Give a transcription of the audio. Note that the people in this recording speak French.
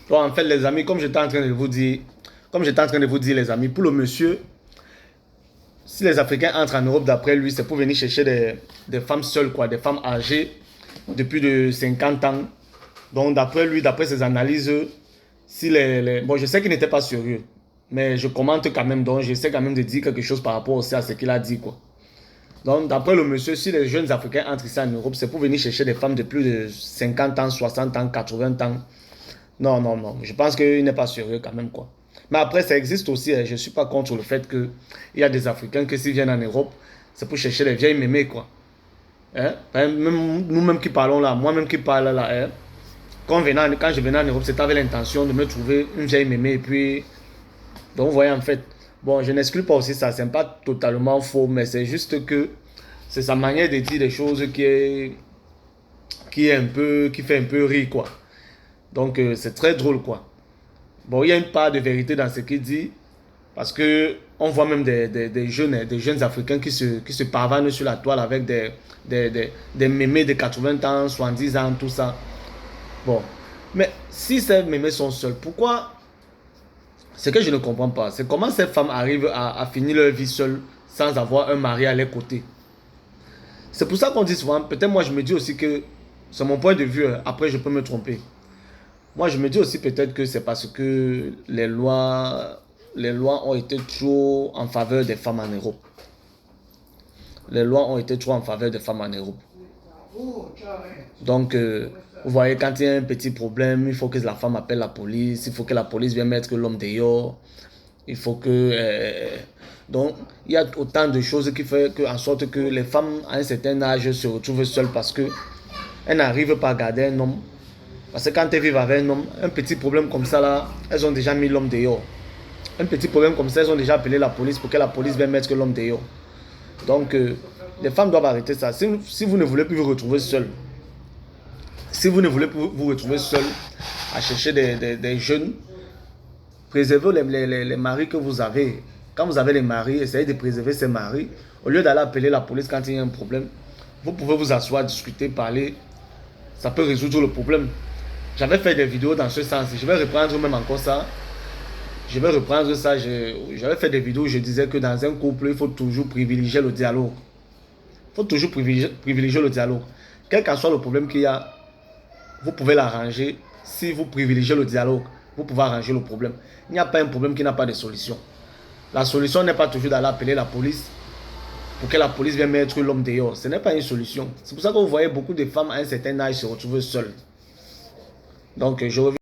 Donc, en fait, les amis, comme j'étais en train de vous dire, les amis, pour le monsieur, si les Africains entrent en Europe d'après lui, c'est pour venir chercher des femmes seules, quoi, des femmes âgées de plus de 50 ans. Donc, d'après lui, d'après ses analyses, si bon, je sais qu'il n'était pas sérieux, mais je commente quand même, donc j'essaie quand même de dire quelque chose par rapport aussi à ce qu'il a dit, quoi. Donc, d'après le monsieur, si les jeunes Africains entrent ici en Europe, c'est pour venir chercher des femmes de plus de 50 ans, 60 ans, 80 ans. Non, non, non. Je pense qu'il n'est pas sérieux quand même, quoi. Mais après, ça existe aussi. Je ne suis pas contre le fait qu'il y a des Africains qui, s'ils viennent en Europe, c'est pour chercher les vieilles mémées, quoi. Hein? Même, nous-mêmes qui parlons là, moi-même qui parle là, hein? Quand je venais en Europe, c'était avec l'intention de me trouver une vieille mémé. Et puis, donc, vous voyez, en fait, bon, je n'exclus pas aussi ça. C'est pas totalement faux, mais c'est juste que c'est sa manière de dire des choses qui fait un peu rire, quoi. Donc, c'est très drôle, quoi. Bon, il y a une part de vérité dans ce qu'il dit, parce que on voit même des jeunes Africains qui se pavanent sur la toile avec des mémés de 80 ans, 70 ans, tout ça. Bon, mais si ces mémés sont seuls, pourquoi? Ce que je ne comprends pas, c'est comment ces femmes arrivent à finir leur vie seules sans avoir un mari à leur côté. C'est pour ça qu'on dit souvent, peut-être moi je me dis aussi que, c'est mon point de vue, après je peux me tromper. Moi, je me dis aussi peut-être que c'est parce que les lois ont été trop en faveur des femmes en Europe. Les lois ont été trop en faveur des femmes en Europe. Donc, vous voyez, quand il y a un petit problème, il faut que la femme appelle la police, il faut que la police vienne mettre l'homme dehors, il faut que... donc, il y a autant de choses qui font en sorte que les femmes à un certain âge se retrouvent seules parce qu'elles n'arrivent pas à garder un homme. Parce que quand elles vivent avec un homme, un petit problème comme ça, là, elles ont déjà mis l'homme dehors. Un petit problème comme ça, elles ont déjà appelé la police pour que la police vienne mettre l'homme dehors. Donc, les femmes doivent arrêter ça. Si vous ne voulez plus vous retrouver seul, si vous ne voulez plus vous retrouver seul à chercher des jeunes, préservez les maris que vous avez. Quand vous avez les maris, essayez de préserver ces maris. Au lieu d'aller appeler la police quand il y a un problème, vous pouvez vous asseoir, discuter, parler. Ça peut résoudre le problème. J'avais fait des vidéos dans ce sens. Je vais reprendre même encore ça. Je vais reprendre ça. J'avais fait des vidéos où je disais que dans un couple, il faut toujours privilégier le dialogue. Il faut toujours privilégier le dialogue. Quel qu'en soit le problème qu'il y a, vous pouvez l'arranger. Si vous privilégiez le dialogue, vous pouvez arranger le problème. Il n'y a pas un problème qui n'a pas de solution. La solution n'est pas toujours d'aller appeler la police pour que la police vienne mettre l'homme dehors. Ce n'est pas une solution. C'est pour ça que vous voyez beaucoup de femmes à un certain âge se retrouver seules. Donc, je reviens.